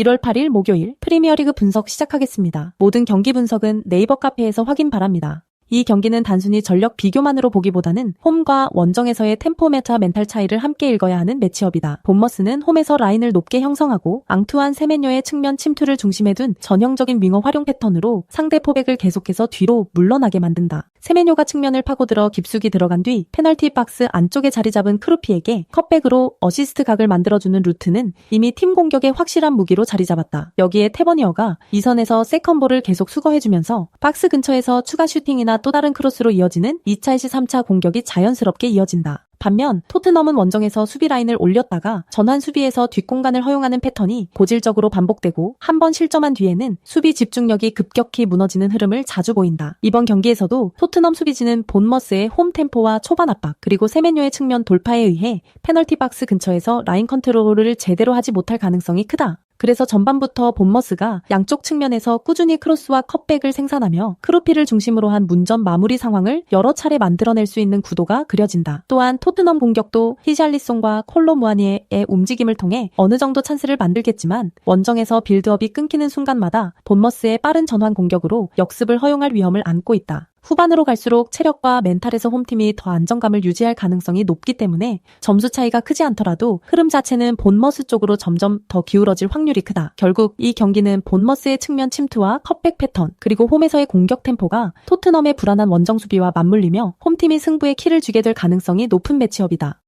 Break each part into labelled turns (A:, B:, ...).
A: 1월 8일 목요일 프리미어리그 분석 시작하겠습니다. 모든 경기 분석은 네이버 카페에서 확인 바랍니다. 이 경기는 단순히 전력 비교만으로 보기보다는 홈과 원정에서의 템포 메타 멘탈 차이를 함께 읽어야 하는 매치업이다. 본머스는 홈에서 라인을 높게 형성하고 앙투안 세메뇨의 측면 침투를 중심에 둔 전형적인 윙어 활용 패턴으로 상대 포백을 계속해서 뒤로 물러나게 만든다. 세메뇨가 측면을 파고들어 깊숙이 들어간 뒤 페널티 박스 안쪽에 자리 잡은 크루피에게 컷백으로 어시스트 각을 만들어주는 루트는 이미 팀 공격의 확실한 무기로 자리 잡았다. 여기에 테버니어가 이 선에서 세컨볼을 계속 수거해주면서 박스 근처에서 추가 슈팅이나 또 다른 크로스로 이어지는 2차 시 3차 공격이 자연스럽게 이어진다. 반면 토트넘은 원정에서 수비 라인을 올렸다가 전환 수비에서 뒷공간을 허용하는 패턴이 고질적으로 반복되고 한 번 실점한 뒤에는 수비 집중력이 급격히 무너지는 흐름을 자주 보인다. 이번 경기에서도 토트넘 수비진은 본머스의 홈 템포와 초반 압박 그리고 세메뇨의 측면 돌파에 의해 페널티 박스 근처에서 라인 컨트롤을 제대로 하지 못할 가능성이 크다. 그래서 전반부터 본머스가 양쪽 측면에서 꾸준히 크로스와 컷백을 생산하며 크루피를 중심으로 한 문전 마무리 상황을 여러 차례 만들어낼 수 있는 구도가 그려진다. 또한 토트넘 공격도 히샬리송과 콜로 무아니의 움직임을 통해 어느 정도 찬스를 만들겠지만 원정에서 빌드업이 끊기는 순간마다 본머스의 빠른 전환 공격으로 역습을 허용할 위험을 안고 있다. 후반으로 갈수록 체력과 멘탈에서 홈팀이 더 안정감을 유지할 가능성이 높기 때문에 점수 차이가 크지 않더라도 흐름 자체는 본머스 쪽으로 점점 더 기울어질 확률이 크다. 결국 이 경기는 본머스의 측면 침투와 컷백 패턴 그리고 홈에서의 공격 템포가 토트넘의 불안한 원정 수비와 맞물리며 홈팀이 승부의 키를 쥐게 될 가능성이 높은 매치업이다.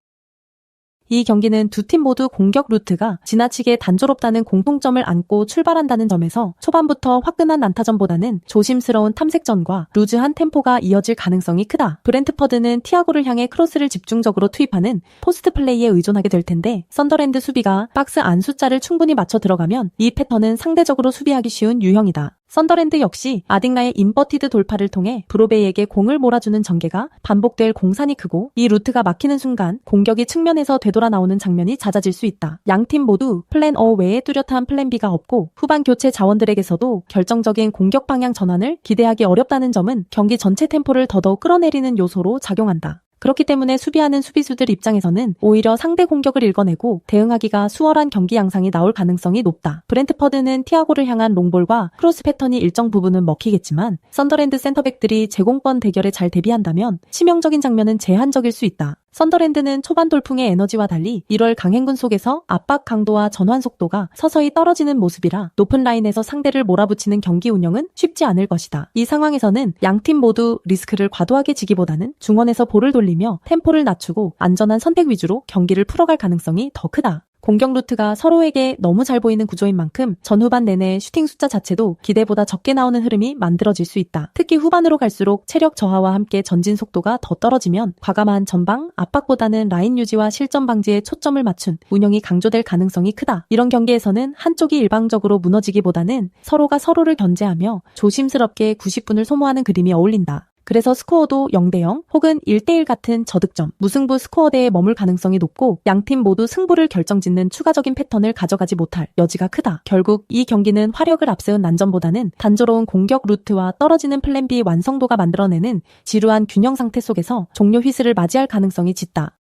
A: 이 경기는 두 팀 모두 공격 루트가 지나치게 단조롭다는 공통점을 안고 출발한다는 점에서 초반부터 화끈한 난타전보다는 조심스러운 탐색전과 루즈한 템포가 이어질 가능성이 크다. 브렌트퍼드는 티아고를 향해 크로스를 집중적으로 투입하는 포스트 플레이에 의존하게 될 텐데 썬더랜드 수비가 박스 안 숫자를 충분히 맞춰 들어가면 이 패턴은 상대적으로 수비하기 쉬운 유형이다. 썬더랜드 역시 아딩라의 인버티드 돌파를 통해 브로베이에게 공을 몰아주는 전개가 반복될 공산이 크고 이 루트가 막히는 순간 공격이 측면에서 되돌아 나오는 장면이 잦아질 수 있다. 양팀 모두 플랜 O 외에 뚜렷한 플랜 B가 없고 후반 교체 자원들에게서도 결정적인 공격 방향 전환을 기대하기 어렵다는 점은 경기 전체 템포를 더더욱 끌어내리는 요소로 작용한다. 그렇기 때문에 수비하는 수비수들 입장에서는 오히려 상대 공격을 읽어내고 대응하기가 수월한 경기 양상이 나올 가능성이 높다. 브렌트퍼드는 티아고를 향한 롱볼과 크로스 패턴이 일정 부분은 먹히겠지만 썬더랜드 센터백들이 제공권 대결에 잘 대비한다면 치명적인 장면은 제한적일 수 있다. 썬더랜드는 초반 돌풍의 에너지와 달리 1월 강행군 속에서 압박 강도와 전환 속도가 서서히 떨어지는 모습이라 높은 라인에서 상대를 몰아붙이는 경기 운영은 쉽지 않을 것이다. 이 상황에서는 양팀 모두 리스크를 과도하게 지기보다는 중원에서 볼을 돌리며 템포를 낮추고 안전한 선택 위주로 경기를 풀어갈 가능성이 더 크다. 공격 루트가 서로에게 너무 잘 보이는 구조인 만큼 전후반 내내 슈팅 숫자 자체도 기대보다 적게 나오는 흐름이 만들어질 수 있다. 특히 후반으로 갈수록 체력 저하와 함께 전진 속도가 더 떨어지면 과감한 전방 압박보다는 라인 유지와 실점 방지에 초점을 맞춘 운영이 강조될 가능성이 크다. 이런 경기에서는 한쪽이 일방적으로 무너지기보다는 서로가 서로를 견제하며 조심스럽게 90분을 소모하는 그림이 어울린다. 그래서 스코어도 0대0 혹은 1대1 같은 저득점, 무승부 스코어대에 머물 가능성이 높고 양팀 모두 승부를 결정짓는 추가적인 패턴을 가져가지 못할 여지가 크다. 결국 이 경기는 화력을 앞세운 난전보다는 단조로운 공격 루트와 떨어지는 플랜 B 완성도가 만들어내는 지루한 균형 상태 속에서 종료 휘슬을 맞이할 가능성이 짙다.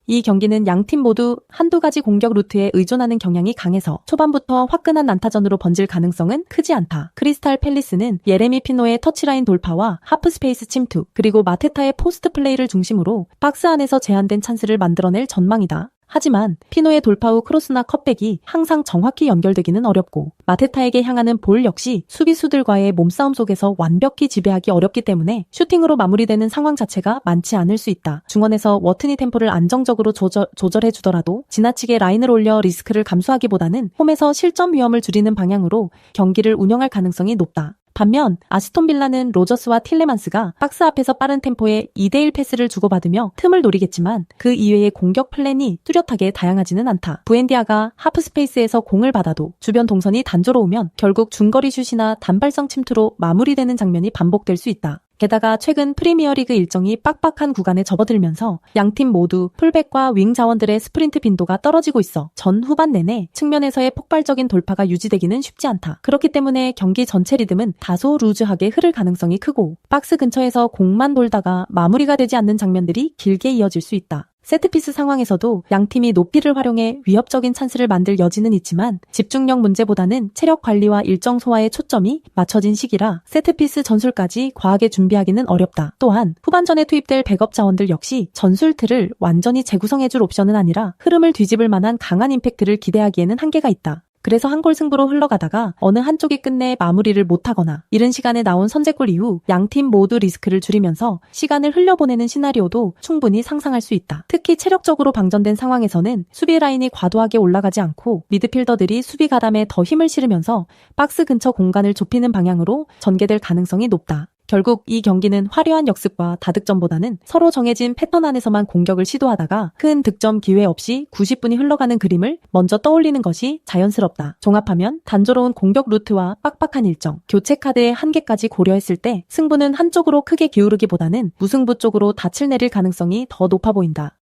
A: 이 경기는 양팀 모두 한두 가지 공격 루트에 의존하는 경향이 강해서 초반부터 화끈한 난타전으로 번질 가능성은 크지 않다. 크리스탈 팰리스는 예레미 피노의 터치라인 돌파와 하프스페이스 침투, 그리고 마테타의 포스트 플레이를 중심으로 박스 안에서 제한된 찬스를 만들어낼 전망이다. 하지만 피노의 돌파 후 크로스나 컷백이 항상 정확히 연결되기는 어렵고 마테타에게 향하는 볼 역시 수비수들과의 몸싸움 속에서 완벽히 지배하기 어렵기 때문에 슈팅으로 마무리되는 상황 자체가 많지 않을 수 있다. 중원에서 워튼이 템포를 안정적으로 조절해주더라도 지나치게 라인을 올려 리스크를 감수하기보다는 홈에서 실점 위험을 줄이는 방향으로 경기를 운영할 가능성이 높다. 반면 아스톤빌라는 로저스와 틸레만스가 박스 앞에서 빠른 템포의 2대1 패스를 주고받으며 틈을 노리겠지만 그 이외의 공격 플랜이 뚜렷하게 다양하지는 않다. 부엔디아가 하프스페이스에서 공을 받아도 주변 동선이 단조로우면 결국 중거리 슛이나 단발성 침투로 마무리되는 장면이 반복될 수 있다. 게다가 최근 프리미어리그 일정이 빡빡한 구간에 접어들면서 양팀 모두 풀백과 윙 자원들의 스프린트 빈도가 떨어지고 있어 전 후반 내내 측면에서의 폭발적인 돌파가 유지되기는 쉽지 않다. 그렇기 때문에 경기 전체 리듬은 다소 루즈하게 흐를 가능성이 크고 박스 근처에서 공만 돌다가 마무리가 되지 않는 장면들이 길게 이어질 수 있다. 세트피스 상황에서도 양팀이 높이를 활용해 위협적인 찬스를 만들 여지는 있지만 집중력 문제보다는 체력 관리와 일정 소화에 초점이 맞춰진 시기라 세트피스 전술까지 과하게 준비하기는 어렵다. 또한 후반전에 투입될 백업 자원들 역시 전술 틀을 완전히 재구성해줄 옵션은 아니라 흐름을 뒤집을 만한 강한 임팩트를 기대하기에는 한계가 있다. 그래서 한 골 승부로 흘러가다가 어느 한쪽이 끝내 마무리를 못하거나 이른 시간에 나온 선제골 이후 양팀 모두 리스크를 줄이면서 시간을 흘려보내는 시나리오도 충분히 상상할 수 있다. 특히 체력적으로 방전된 상황에서는 수비 라인이 과도하게 올라가지 않고 미드필더들이 수비 가담에 더 힘을 실으면서 박스 근처 공간을 좁히는 방향으로 전개될 가능성이 높다. 결국 이 경기는 화려한 역습과 다득점보다는 서로 정해진 패턴 안에서만 공격을 시도하다가 큰 득점 기회 없이 90분이 흘러가는 그림을 먼저 떠올리는 것이 자연스럽다. 종합하면 단조로운 공격 루트와 빡빡한 일정, 교체 카드의 한계까지 고려했을 때 승부는 한쪽으로 크게 기울기보다는 무승부 쪽으로 닻을 내릴 가능성이 더 높아 보인다.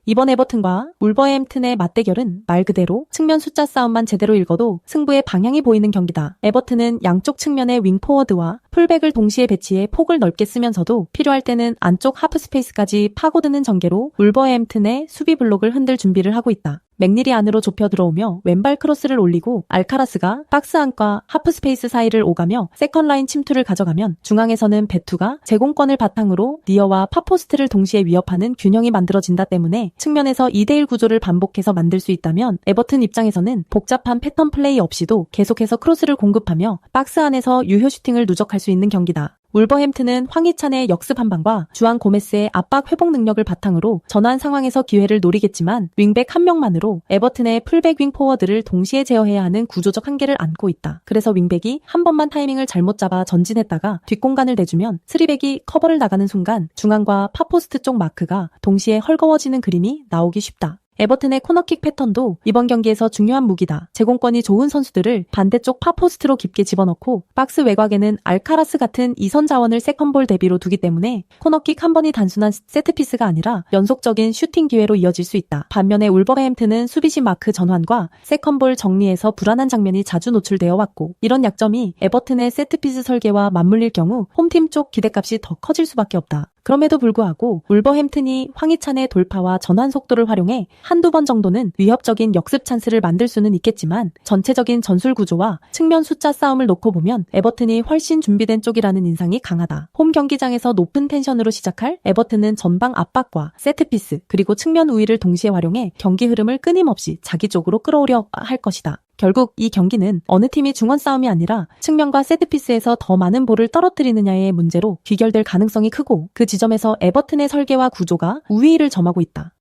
A: 이번 에버튼과 울버햄튼의 맞대결은 말 그대로 측면 숫자 싸움만 제대로 읽어도 승부의 방향이 보이는 경기다. 에버튼은 양쪽 측면의 윙포워드와 풀백을 동시에 배치해 폭을 넓게 쓰면서도 필요할 때는 안쪽 하프 스페이스까지 파고드는 전개로 울버햄튼의 수비 블록을 흔들 준비를 하고 있다. 맥닐이 안으로 좁혀 들어오며 왼발 크로스를 올리고 알카라스가 박스 안과 하프 스페이스 사이를 오가며 세컨라인 침투를 가져가면 중앙에서는 베투가 제공권을 바탕으로 니어와 파포스트를 동시에 위협하는 균형이 만들어진다 때문에 측면에서 2대1 구조를 반복해서 만들 수 있다면 에버튼 입장에서는 복잡한 패턴 플레이 없이도 계속해서 크로스를 공급하며 박스 안에서 유효 슈팅을 누적할 수 있는 경기다. 울버햄튼은 황희찬의 역습 한 방과 주앙 고메스의 압박 회복 능력을 바탕으로 전환 상황에서 기회를 노리겠지만 윙백 한 명만으로 에버튼의 풀백 윙 포워드를 동시에 제어해야 하는 구조적 한계를 안고 있다. 그래서 윙백이 한 번만 타이밍을 잘못 잡아 전진했다가 뒷공간을 내주면 스리백이 커버를 나가는 순간 중앙과 파포스트 쪽 마크가 동시에 헐거워지는 그림이 나오기 쉽다. 에버튼의 코너킥 패턴도 이번 경기에서 중요한 무기다. 제공권이 좋은 선수들을 반대쪽 파포스트로 깊게 집어넣고 박스 외곽에는 알카라스 같은 이선 자원을 세컨볼 대비로 두기 때문에 코너킥 한 번이 단순한 세트피스가 아니라 연속적인 슈팅 기회로 이어질 수 있다. 반면에 울버햄튼은 수비시 마크 전환과 세컨볼 정리에서 불안한 장면이 자주 노출되어 왔고 이런 약점이 에버튼의 세트피스 설계와 맞물릴 경우 홈팀 쪽 기대값이 더 커질 수밖에 없다. 그럼에도 불구하고 울버햄튼이 황희찬의 돌파와 전환 속도를 활용해 한두 번 정도는 위협적인 역습 찬스를 만들 수는 있겠지만 전체적인 전술 구조와 측면 숫자 싸움을 놓고 보면 에버튼이 훨씬 준비된 쪽이라는 인상이 강하다. 홈 경기장에서 높은 텐션으로 시작할 에버튼은 전방 압박과 세트피스 그리고 측면 우위를 동시에 활용해 경기 흐름을 끊임없이 자기 쪽으로 끌어오려 할 것이다. 결국 이 경기는 어느 팀이 중원 싸움이 아니라 측면과 세트피스에서 더 많은 볼을 떨어뜨리느냐의 문제로 귀결될 가능성이 크고 그 지점에서 에버튼의 설계와 구조가 우위를 점하고 있다.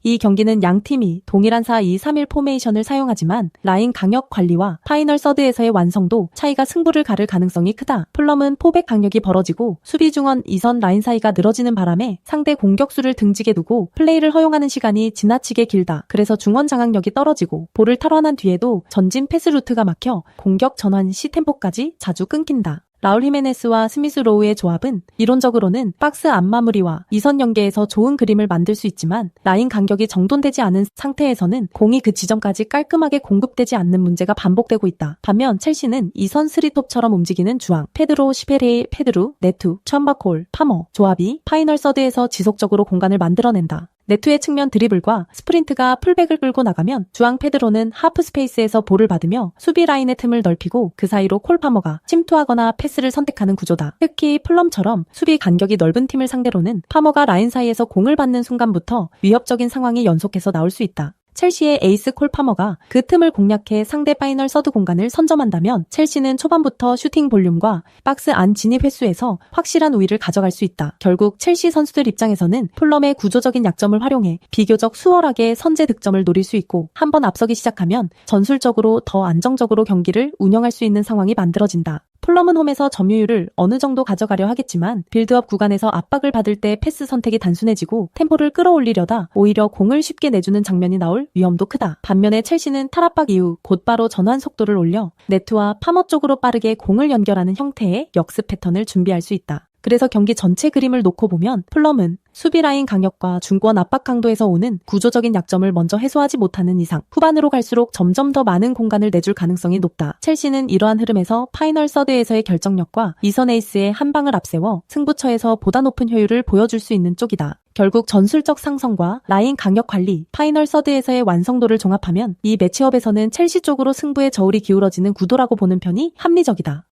A: 이 경기는 양 팀이 동일한 4-2-3-1 포메이션을 사용하지만 라인 강력 관리와 파이널 서드에서의 완성도 차이가 승부를 가를 가능성이 크다. 풀럼은 포백 강력이 벌어지고 수비 중원 이선 라인 사이가 늘어지는 바람에 상대 공격수를 등지게 두고 플레이를 허용하는 시간이 지나치게 길다. 그래서 중원 장악력이 떨어지고 볼을 탈환한 뒤에도 전진 패스 루트가 막혀 공격 전환 시 템포까지 자주 끊긴다. 라울 히메네스와 스미스 로우의 조합은 이론적으로는 박스 안 마무리와 이선 연계에서 좋은 그림을 만들 수 있지만 라인 간격이 정돈되지 않은 상태에서는 공이 그 지점까지 깔끔하게 공급되지 않는 문제가 반복되고 있다. 반면 첼시는 이선 스리톱처럼 움직이는 주앙, 페드로, 시페레이, 페드루, 네투, 첨바콜, 파머 조합이 파이널 서드에서 지속적으로 공간을 만들어낸다. 네투의 측면 드리블과 스프린트가 풀백을 끌고 나가면 주앙 페드로는 하프 스페이스에서 볼을 받으며 수비 라인의 틈을 넓히고 그 사이로 콜 파머가 침투하거나 패스를 선택하는 구조다. 특히 플럼처럼 수비 간격이 넓은 팀을 상대로는 파머가 라인 사이에서 공을 받는 순간부터 위협적인 상황이 연속해서 나올 수 있다. 첼시의 에이스 콜 파머가 그 틈을 공략해 상대 파이널 서드 공간을 선점한다면 첼시는 초반부터 슈팅 볼륨과 박스 안 진입 횟수에서 확실한 우위를 가져갈 수 있다. 결국 첼시 선수들 입장에서는 풀럼의 구조적인 약점을 활용해 비교적 수월하게 선제 득점을 노릴 수 있고 한번 앞서기 시작하면 전술적으로 더 안정적으로 경기를 운영할 수 있는 상황이 만들어진다. 풀럼은 홈에서 점유율을 어느 정도 가져가려 하겠지만 빌드업 구간에서 압박을 받을 때 패스 선택이 단순해지고 템포를 끌어올리려다 오히려 공을 쉽게 내주는 장면이 나올 위험도 크다. 반면에 첼시는 탈압박 이후 곧바로 전환 속도를 올려 네트와 파머 쪽으로 빠르게 공을 연결하는 형태의 역습 패턴을 준비할 수 있다. 그래서 경기 전체 그림을 놓고 보면 풀럼은 수비 라인 강력과 중권 압박 강도에서 오는 구조적인 약점을 먼저 해소하지 못하는 이상 후반으로 갈수록 점점 더 많은 공간을 내줄 가능성이 높다. 첼시는 이러한 흐름에서 파이널 서드에서의 결정력과 이선 에이스의 한 방을 앞세워 승부처에서 보다 높은 효율을 보여줄 수 있는 쪽이다. 결국 전술적 상성과 라인 강력 관리, 파이널 서드에서의 완성도를 종합하면 이 매치업에서는 첼시 쪽으로 승부의 저울이 기울어지는 구도라고 보는 편이 합리적이다.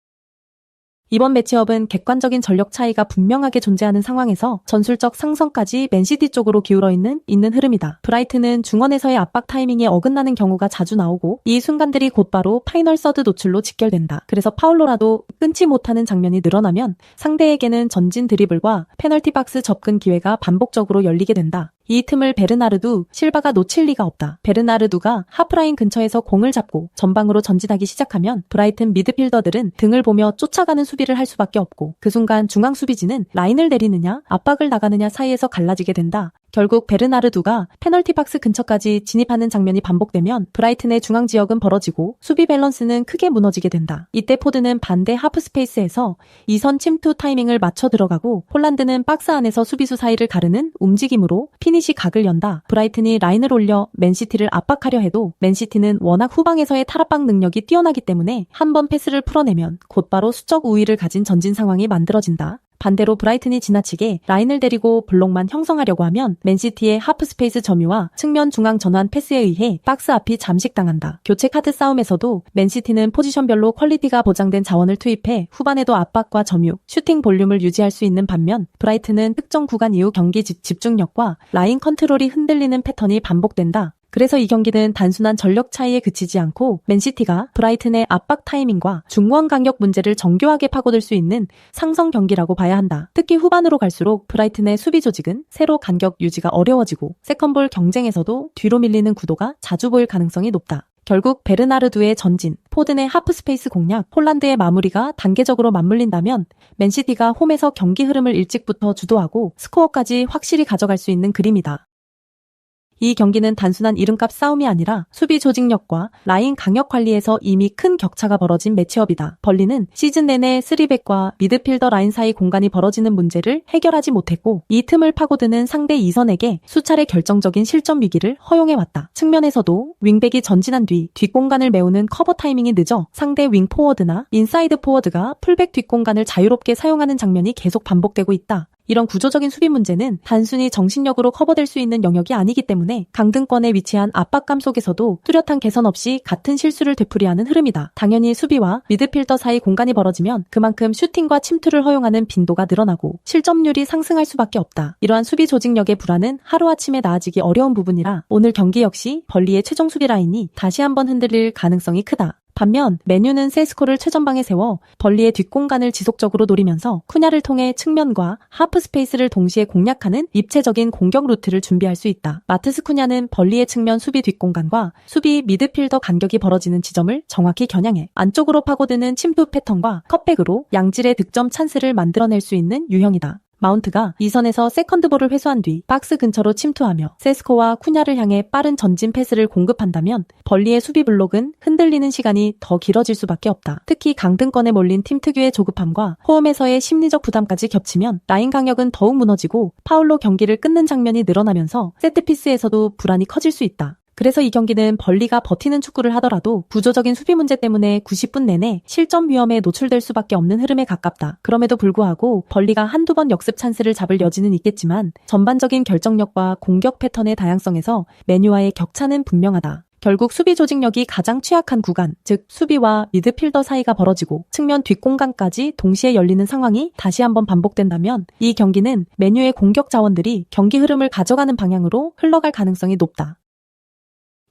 A: 이번 매치업은 객관적인 전력 차이가 분명하게 존재하는 상황에서 전술적 상성까지 맨시티 쪽으로 기울어 있는 흐름이다. 브라이튼은 중원에서의 압박 타이밍이 어긋나는 경우가 자주 나오고 이 순간들이 곧바로 파이널 서드 노출로 직결된다. 그래서 파울로라도 끊지 못하는 장면이 늘어나면 상대에게는 전진 드리블과 페널티 박스 접근 기회가 반복적으로 열리게 된다. 이 틈을 베르나르두, 실바가 놓칠 리가 없다. 베르나르두가 하프라인 근처에서 공을 잡고 전방으로 전진하기 시작하면 브라이튼 미드필더들은 등을 보며 쫓아가는 수비를 할 수밖에 없고 그 순간 중앙 수비진은 라인을 내리느냐 압박을 나가느냐 사이에서 갈라지게 된다. 결국 베르나르두가 페널티 박스 근처까지 진입하는 장면이 반복되면 브라이튼의 중앙 지역은 벌어지고 수비 밸런스는 크게 무너지게 된다. 이때 포드는 반대 하프 스페이스에서 2선 침투 타이밍을 맞춰 들어가고 홀란드는 박스 안에서 수비수 사이를 가르는 움직임으로 피니시 각을 연다. 브라이튼이 라인을 올려 맨시티를 압박하려 해도 맨시티는 워낙 후방에서의 탈압박 능력이 뛰어나기 때문에 한 번 패스를 풀어내면 곧바로 수적 우위를 가진 전진 상황이 만들어진다. 반대로 브라이튼이 지나치게 라인을 데리고 블록만 형성하려고 하면 맨시티의 하프 스페이스 점유와 측면 중앙 전환 패스에 의해 박스 앞이 잠식당한다. 교체 카드 싸움에서도 맨시티는 포지션별로 퀄리티가 보장된 자원을 투입해 후반에도 압박과 점유, 슈팅 볼륨을 유지할 수 있는 반면 브라이튼은 특정 구간 이후 경기 집중력과 라인 컨트롤이 흔들리는 패턴이 반복된다. 그래서 이 경기는 단순한 전력 차이에 그치지 않고 맨시티가 브라이튼의 압박 타이밍과 중원 간격 문제를 정교하게 파고들 수 있는 상성 경기라고 봐야 한다. 특히 후반으로 갈수록 브라이튼의 수비 조직은 새로 간격 유지가 어려워지고 세컨볼 경쟁에서도 뒤로 밀리는 구도가 자주 보일 가능성이 높다. 결국 베르나르두의 전진, 포든의 하프 스페이스 공략, 홀란드의 마무리가 단계적으로 맞물린다면 맨시티가 홈에서 경기 흐름을 일찍부터 주도하고 스코어까지 확실히 가져갈 수 있는 그림이다. 이 경기는 단순한 이름값 싸움이 아니라 수비 조직력과 라인 강력 관리에서 이미 큰 격차가 벌어진 매치업이다. 벌리는 시즌 내내 3백과 미드필더 라인 사이 공간이 벌어지는 문제를 해결하지 못했고 이 틈을 파고드는 상대 2선에게 수차례 결정적인 실점 위기를 허용해왔다. 측면에서도 윙백이 전진한 뒤 뒷공간을 메우는 커버 타이밍이 늦어 상대 윙 포워드나 인사이드 포워드가 풀백 뒷공간을 자유롭게 사용하는 장면이 계속 반복되고 있다. 이런 구조적인 수비 문제는 단순히 정신력으로 커버될 수 있는 영역이 아니기 때문에 강등권에 위치한 압박감 속에서도 뚜렷한 개선 없이 같은 실수를 되풀이하는 흐름이다. 당연히 수비와 미드필더 사이 공간이 벌어지면 그만큼 슈팅과 침투를 허용하는 빈도가 늘어나고 실점률이 상승할 수밖에 없다. 이러한 수비 조직력의 불안은 하루아침에 나아지기 어려운 부분이라 오늘 경기 역시 벌리의 최종 수비 라인이 다시 한번 흔들릴 가능성이 크다. 반면 맨유는 세스코를 최전방에 세워 벌리의 뒷공간을 지속적으로 노리면서 쿠냐를 통해 측면과 하프 스페이스를 동시에 공략하는 입체적인 공격 루트를 준비할 수 있다. 마트스 쿠냐는 벌리의 측면 수비 뒷공간과 수비 미드필더 간격이 벌어지는 지점을 정확히 겨냥해 안쪽으로 파고드는 침투 패턴과 컷백으로 양질의 득점 찬스를 만들어낼 수 있는 유형이다. 마운트가 2선에서 세컨드볼을 회수한 뒤 박스 근처로 침투하며 세스코와 쿠냐를 향해 빠른 전진 패스를 공급한다면 벌리의 수비 블록은 흔들리는 시간이 더 길어질 수밖에 없다. 특히 강등권에 몰린 팀 특유의 조급함과 홈에서의 심리적 부담까지 겹치면 라인 강력은 더욱 무너지고 파울로 경기를 끊는 장면이 늘어나면서 세트피스에서도 불안이 커질 수 있다. 그래서 이 경기는 벌리가 버티는 축구를 하더라도 구조적인 수비 문제 때문에 90분 내내 실점 위험에 노출될 수밖에 없는 흐름에 가깝다. 그럼에도 불구하고 벌리가 한두 번 역습 찬스를 잡을 여지는 있겠지만 전반적인 결정력과 공격 패턴의 다양성에서 맨유와의 격차는 분명하다. 결국 수비 조직력이 가장 취약한 구간, 즉 수비와 미드필더 사이가 벌어지고 측면 뒷공간까지 동시에 열리는 상황이 다시 한번 반복된다면 이 경기는 맨유의 공격 자원들이 경기 흐름을 가져가는 방향으로 흘러갈 가능성이 높다.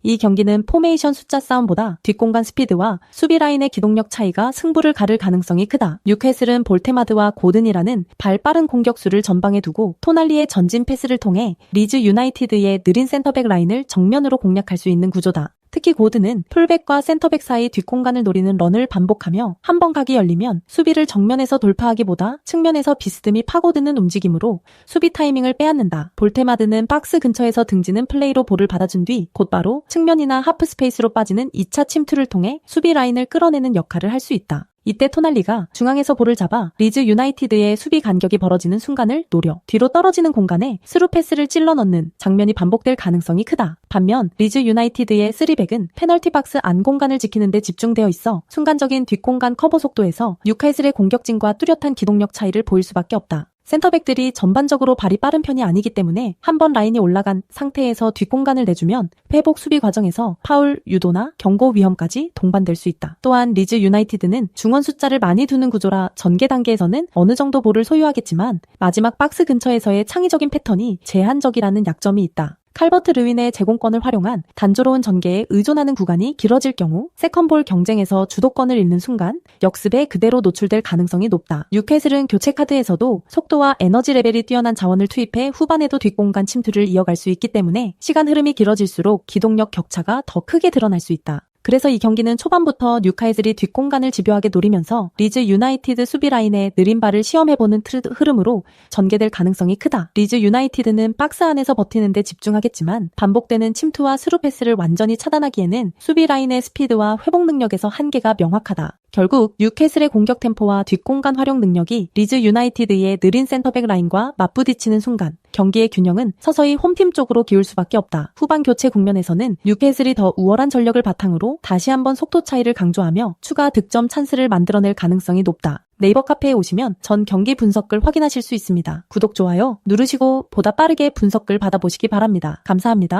A: 이 경기는 포메이션 숫자 싸움보다 뒷공간 스피드와 수비 라인의 기동력 차이가 승부를 가를 가능성이 크다. 뉴캐슬은 볼테마드와 고든이라는 발 빠른 공격수를 전방에 두고 토날리의 전진 패스를 통해 리즈 유나이티드의 느린 센터백 라인을 정면으로 공략할 수 있는 구조다. 특히 고든은 풀백과 센터백 사이 뒷공간을 노리는 런을 반복하며 한 번 각이 열리면 수비를 정면에서 돌파하기보다 측면에서 비스듬히 파고드는 움직임으로 수비 타이밍을 빼앗는다. 볼테마드는 박스 근처에서 등지는 플레이로 볼을 받아준 뒤 곧바로 측면이나 하프 스페이스로 빠지는 2차 침투를 통해 수비 라인을 끌어내는 역할을 할 수 있다. 이때 토날리가 중앙에서 볼을 잡아 리즈 유나이티드의 수비 간격이 벌어지는 순간을 노려 뒤로 떨어지는 공간에 스루 패스를 찔러 넣는 장면이 반복될 가능성이 크다. 반면 리즈 유나이티드의 3백은 페널티 박스 안 공간을 지키는 데 집중되어 있어 순간적인 뒷공간 커버 속도에서 뉴캐슬의 공격진과 뚜렷한 기동력 차이를 보일 수밖에 없다. 센터백들이 전반적으로 발이 빠른 편이 아니기 때문에 한번 라인이 올라간 상태에서 뒷공간을 내주면 회복 수비 과정에서 파울, 유도나 경고 위험까지 동반될 수 있다. 또한 리즈 유나이티드는 중원 숫자를 많이 두는 구조라 전개 단계에서는 어느 정도 볼을 소유하겠지만 마지막 박스 근처에서의 창의적인 패턴이 제한적이라는 약점이 있다. 칼버트 르윈의 제공권을 활용한 단조로운 전개에 의존하는 구간이 길어질 경우 세컨볼 경쟁에서 주도권을 잃는 순간 역습에 그대로 노출될 가능성이 높다. 뉴캐슬은 교체 카드에서도 속도와 에너지 레벨이 뛰어난 자원을 투입해 후반에도 뒷공간 침투를 이어갈 수 있기 때문에 시간 흐름이 길어질수록 기동력 격차가 더 크게 드러날 수 있다. 그래서 이 경기는 초반부터 뉴카슬이 뒷공간을 집요하게 노리면서 리즈 유나이티드 수비 라인의 느린 발을 시험해보는 흐름으로 전개될 가능성이 크다. 리즈 유나이티드는 박스 안에서 버티는 데 집중하겠지만 반복되는 침투와 스루 패스를 완전히 차단하기에는 수비 라인의 스피드와 회복 능력에서 한계가 명확하다. 결국 뉴캐슬의 공격 템포와 뒷공간 활용 능력이 리즈 유나이티드의 느린 센터백 라인과 맞부딪히는 순간 경기의 균형은 서서히 홈팀 쪽으로 기울 수밖에 없다. 후반 교체 국면에서는 뉴캐슬이 더 우월한 전력을 바탕으로 다시 한번 속도 차이를 강조하며 추가 득점 찬스를 만들어낼 가능성이 높다. 네이버 카페에 오시면 전 경기 분석글 확인하실 수 있습니다. 구독, 좋아요 누르시고 보다 빠르게 분석글 받아보시기 바랍니다. 감사합니다.